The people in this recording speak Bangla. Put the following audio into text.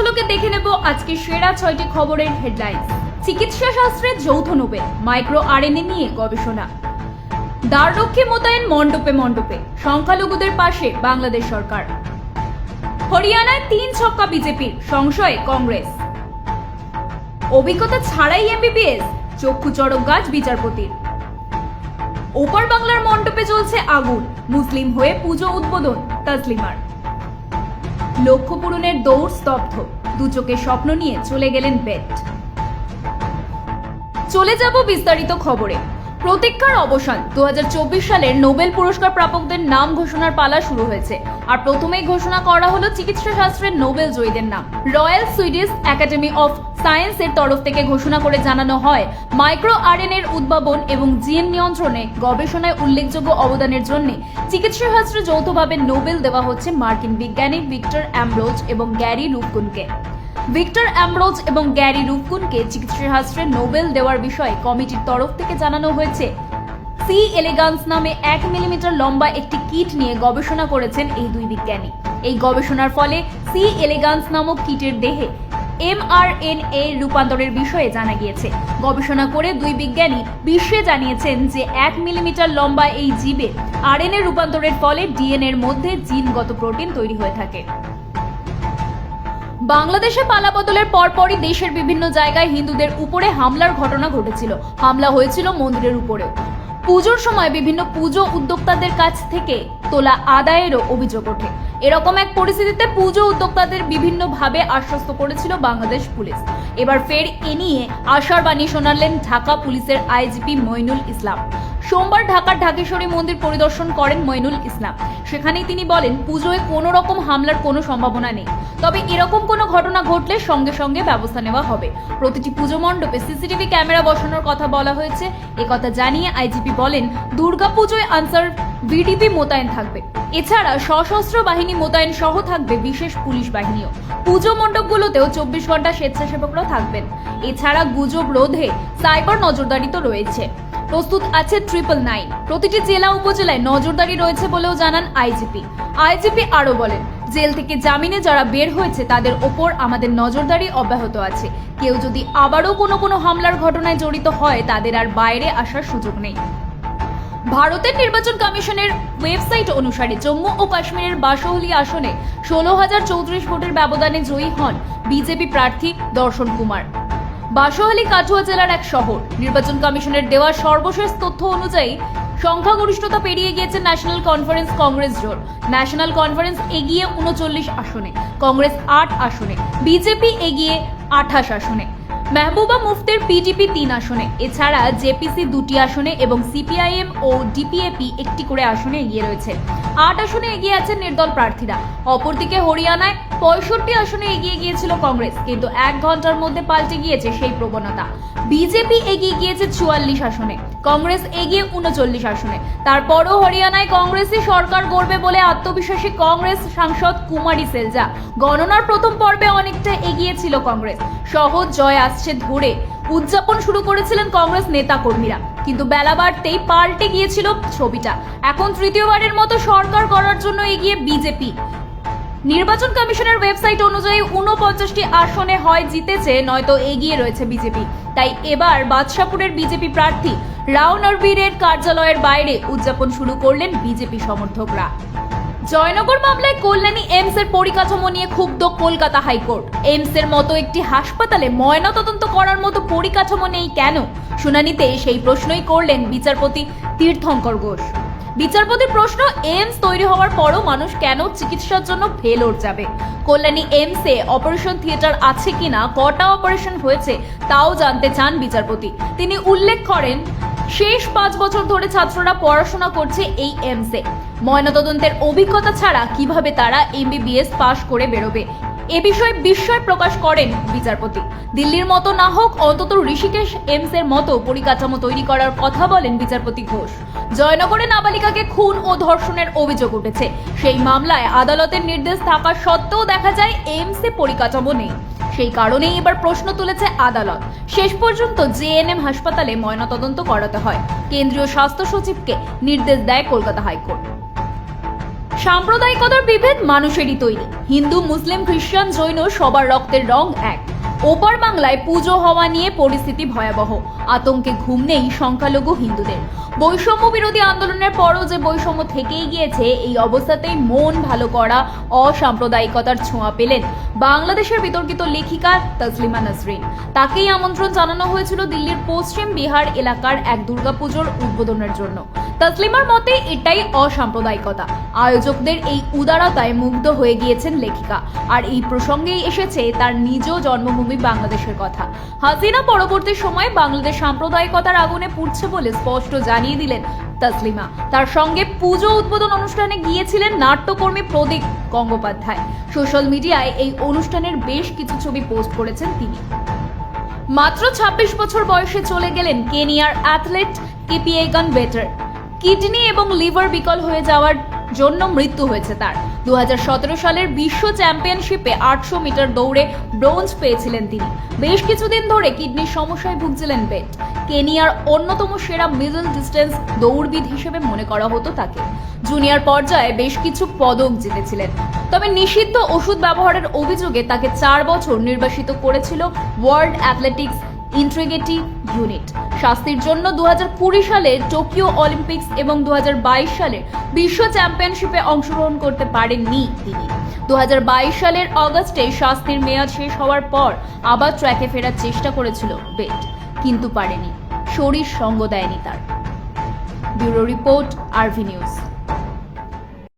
ঝলকে দেখে নেব আজকে সেরা 6টি খবরের হেডলাইন্স। চিকিৎসা শাস্ত্রের যৌথ নোবেল, মাইক্রো আরএনএ নিয়ে গবেষণা, দ্বাররক্ষী মোতায়েন মণ্ডপে মণ্ডপে, সংখ্যালঘুদের পাশে বাংলাদেশ সরকার, হরিয়ানায় 3 ছক্কা বিজেপির, সংশয়ে কংগ্রেস, অভিজ্ঞতা ছাড়াই এমবিবিএস, চক্ষু চড়ক গাছ বিচারপতির, ওপার বাংলার মণ্ডপে চলছে আগুন, মুসলিম হয়ে পুজো উদ্বোধন তাসলিমার, লক্ষ্য পূরণের দৌড় স্তব্ধ, দু চোখে স্বপ্ন নিয়ে চলে গেলেন বেট। চলে যাব বিস্তারিত খবরে। প্রতীক্ষার অবসান, 2024 সালের নোবেল পুরস্কার প্রাপকদের নাম ঘোষণার পালা শুরু হয়েছে। আর প্রথমেই ঘোষণা করা হলো চিকিৎসা শাস্ত্রের নোবেল জয়ীদের নাম। রয়্যাল সুইডিশ একাডেমি অফ সায়েন্সের তরফ থেকে ঘোষণা করে জানানো হয়, মাইক্রো আরএনএর উদ্ভাবন এবং জিন নিয়ন্ত্রণে গবেষণায় উল্লেখযোগ্য অবদানের জন্য চিকিৎসা শাস্ত্রে যৌথভাবে নোবেল দেওয়া হচ্ছে মার্কিন বিজ্ঞানী ভিক্টর অ্যামব্রোজ এবং গ্যারি রুফকুনকে। ভিক্টর অ্যামব্রোজ এবং গ্যারি রুফকুনকে চিকিৎসা শাস্ত্রে নোবেল দেওয়ার বিষয়ে কমিটির তরফ থেকে জানানো হয়েছে। সি এলিগান্স নামে 1 মিলিমিটার লম্বা একটি কিট নিয়ে গবেষণা করেছেন এই দুই বিজ্ঞানী। এই গবেষণার ফলে সি এলিগান্স নামক কিটের দেহে এমআরএনএ রূপান্তরের বিষয়ে জানা গিয়েছে। গবেষণা করে দুই বিজ্ঞানী বিশ্বে জানিয়েছেন যে 1 মিলিমিটার লম্বা এই জীবে আরএনএ রূপান্তরের ফলে ডিএনএ এর মধ্যে জিনগত প্রোটিন তৈরি হয়ে থাকে। বাংলাদেশে পালাবদলের পরপরই দেশের বিভিন্ন জায়গায় হিন্দুদের উপরে হামলার ঘটনা ঘটেছিল। হামলা হয়েছিল মন্দিরের উপরেও। পুজোর সময় বিভিন্ন পুজো উদ্যোক্তাদের কাছ থেকে তোলা আদায়েরও অভিযোগ ওঠে। এরকম এক পরিস্থিতিতে পুজো উদ্যোক্তাদের বিভিন্নভাবে আশ্বস্ত করেছিল বাংলাদেশ পুলিশ। এবার ফের এ নিয়ে আশার বাণী শোনালেন ঢাকা পুলিশের আইজিপি মইনুল ইসলাম। সোমবার ঢাকার ঢাকেশ্বরী মন্দির পরিদর্শন করেন মইনুল ইসলাম। সেখানেই তিনি বলেন, পুজোয় কোনো রকম হামলার কোনো সম্ভাবনা নেই, তবে এরকম কোনো ঘটনা ঘটলে সঙ্গে সঙ্গে ব্যবস্থা নেওয়া হবে। প্রতিটি পুজো মণ্ডপে সিসিটিভি ক্যামেরা বসানোর কথা বলা হয়েছে। একথা জানিয়ে আইজিপি বলেন, দুর্গাপুজোয় আনসার ভিডিপি মোতায়েন থাকবে। এছাড়া সশস্ত্র বাহিনী মোতায়েন সহ থাকবে বিশেষ পুলিশ বাহিনীও। পুজো মণ্ডপগুলোতেও 24 ঘন্টা স্বেচ্ছাসেবকরা থাকবেন। এছাড়া গুজব রোধে সাইবার নজরদারি তো রয়েছে। প্রস্তুত আছে 999। প্রতিটি জেলা উপজেলায় নজরদারি রয়েছে বলেও জানান আইজিপি। আইজিপি আরো বলেন, জেল থেকে জামিনে যারা বের হয়েছে তাদের ওপর আমাদের নজরদারি অব্যাহত আছে। কেউ যদি আবারও কোনো হামলার ঘটনায় জড়িত হয় তাদের আর বাইরে আসার সুযোগ নেই। ভারতের নির্বাচন কমিশনের ওয়েবসাইট অনুসারে জম্মু ও কাশ্মীরের বাসহলি আসনে 16,034 ভোটের ব্যবধানে জয়ী হন বিজেপি প্রার্থী দর্শন কুমার। বাসহলি কাঠুয়া জেলার এক শহর। নির্বাচন কমিশনের দেওয়া সর্বশেষ তথ্য অনুযায়ী সংখ্যাগরিষ্ঠতা পেরিয়ে গিয়েছে ন্যাশনাল কনফারেন্স কংগ্রেস জোট। ন্যাশনাল কনফারেন্স এগিয়ে 39 আসনে, কংগ্রেস 8 আসনে, বিজেপি এগিয়ে 28 আসনে, মেহবুবা মুফতির পিডিপি 3 আসনে। এছাড়া জেপিসি 2টি আসনে এবং সিপিআইএম ও ডিপিএপি 1টি করে আসনে এগিয়ে রয়েছে। 8 আসনে এগিয়ে আছেন নির্দল প্রার্থীরা। অপরদিকে হরিয়ানায় 65 আসনে এগিয়ে গিয়েছিল কংগ্রেস, কিন্তু 1 ঘন্টার মধ্যে পাল্টে গিয়েছে সেই প্রবণতা। বিজেপি এগিয়ে গিয়েছে 44 আসনে, কংগ্রেস এগিয়ে 39 আসনে। তারপরও হরিয়ানায় কংগ্রেসই সরকার গড়বে বলে আত্মবিশ্বাসী কংগ্রেস সাংসদ কুমারী সেলজা। গণনার প্রথম পর্বে অনেকটা এগিয়ে ছিল কংগ্রেস। সহজ জয় আসছে ধরে উদযাপন শুরু করেছিলেন কংগ্রেস নেতা কর্মীরা, কিন্তু বেলা বাড়তেই পাল্টে গিয়েছিল ছবিটা। এখন তৃতীয়বারের মতো সরকার করার জন্য এগিয়ে বিজেপি। নির্বাচন কমিশনের ওয়েবসাইট অনুযায়ী 49টি আসনে হয় জিতেছে, নয়তো এগিয়ে রয়েছে বিজেপি। তাই এবার বাদশাপুরের বিজেপি প্রার্থী রাও নরবীরের কার্যালয়ের বাইরে উদযাপন শুরু করলেন বিজেপি সমর্থকরা। জয়নগর মামলায় কল্যাণী এইমস এর পরিকাঠামো নিয়ে ক্ষুব্ধ কলকাতা হাইকোর্ট। এইমস এর মতো একটি হাসপাতালে ময়নাতদন্ত করার মতো পরিকাঠামো নেই কেন? শুনানিতে সেই প্রশ্নই করলেন বিচারপতি তীর্থঙ্কর ঘোষ। বিচারপতির প্রশ্ন, এইমস তৈরি হওয়ার পরও মানুষ কেন চিকিৎসার জন্য ভেলোর যাবে? কল্যাণী এইমসে অপারেশন থিয়েটার আছে কিনা, কটা অপারেশন হয়েছে তাও জানতে চান বিচারপতি। তিনি উল্লেখ করেন, শেষ 5 বছর ধরে ছাত্ররা পড়াশোনা করছে এই এইমসে। ময়নাতদন্তের অভিজ্ঞতা ছাড়া কিভাবে তারা এমবিবিএস পাশ করে বেরোবে? এ বিষয়ে বিস্ময় প্রকাশ করেন বিচারপতি। দিল্লির মতো না হোক, অন্তত ঋষিকেশ এইমস এর মতো পরিকাঠামো তৈরি করার কথা বলেন বিচারপতি ঘোষ। জয়নগরে নাবালিকাকে খুন ও ধর্ষণের অভিযোগ উঠেছে। সেই মামলায় আদালতের নির্দেশ থাকা সত্ত্বেও দেখা যায় এইমসে পরিকাঠামো নেই। সেই কারণেই এবার প্রশ্ন তুলেছে আদালত। শেষ পর্যন্ত জেএনএম হাসপাতালে ময়নাতদন্ত করাতে হয়। কেন্দ্রীয় স্বাস্থ্য সচিবকে নির্দেশ দেয় কলকাতা হাইকোর্ট। সাম্প্রদায়িকতার বিভেদ মানুষেরই তৈরি। হিন্দু, মুসলিম, খ্রিস্টান, জৈন সবার রক্তের রং এক। ওপার বাংলায় পুজো হওয়া নিয়ে পরিস্থিতি ভয়াবহ। আতঙ্কে ঘুম নেই সংখ্যালঘু হিন্দুদের। বৈষম্য বিরোধী আন্দোলনের পরও যে বৈষম্য থেকেই গিয়েছে, এই অবস্থাতেই মন ভালো করা অসাম্প্রদায়িকতার ছোঁয়া পেলেন বাংলাদেশের বিতর্কিত লেখিকা তসলিমা নাসরিন। তাকেই আমন্ত্রণ জানানো হয়েছিল দিল্লির পশ্চিম বিহার এলাকার এক দুর্গাপুজোর উদ্বোধনের জন্য। তসলিমার মতে এটাই অসাম্প্রদায়িকতা। আয়োজকদের এই উদারতায় মুগ্ধ হয়ে গিয়েছেন লেখিকা। আর এই প্রসঙ্গেই এসেছে তার নিজ জন্মভূমি বাংলাদেশের কথা। হাসিনা পরবর্তী সময়ে বাংলাদেশ সাম্প্রদায়িকতার আগুনে পুড়ছে বলে স্পষ্ট জানিয়ে দিলেন তসলিমা। তার সঙ্গে পুজো উদ্বোধন অনুষ্ঠানে গিয়েছিলেন নাট্যকর্মী প্রদীপ গঙ্গোপাধ্যায়। সোশ্যাল মিডিয়ায় এই অনুষ্ঠানের বেশ কিছু ছবি পোস্ট করেছেন তিনি। মাত্র 26 বছর বয়সে চলে গেলেন কেনিয়ার অ্যাথলেট কিপিয়েগন বেটার। কিডনি এবং লিভার বিকল হয়ে যাওয়ার জন্য মৃত্যু হয়েছে তার। 2017 সালের বিশ্ব চ্যাম্পিয়নশিপে 800 মিটার দৌড়ে ব্রোঞ্জ পেয়েছিলেন তিনি। বেশ কিছুদিন ধরে কিডনির সমস্যায় ভুগছিলেন বেট। কেনিয়ার অন্যতম সেরা মিডল ডিস্টেন্স দৌড়বিদ হিসেবে মনে করা হতো তাকে। জুনিয়র পর্যায়ে বেশ কিছু পদক জিতেছিলেন। তবে নিষিদ্ধ ওষুধ ব্যবহারের অভিযোগে তাকে 4 বছর নির্বাসিত করেছিল ওয়ার্ল্ড অ্যাথলেটিক্স ইন্টিগ্রিটি ইউনিট। শাস্তির জন্য 2020 সালে টোকিও অলিম্পিক্স এবং 2022 সালের বিশ্ব চ্যাম্পিয়নশিপে অংশগ্রহণ করতে পারেননি তিনি। 2022 সালের অগস্টে শাস্তির মেয়াদ শেষ হওয়ার পর আবার ট্র্যাকে ফেরার চেষ্টা করেছিল বেট, কিন্তু পারেনি। শরীর সঙ্গ দেয়নি তার। Bureau report, RV news.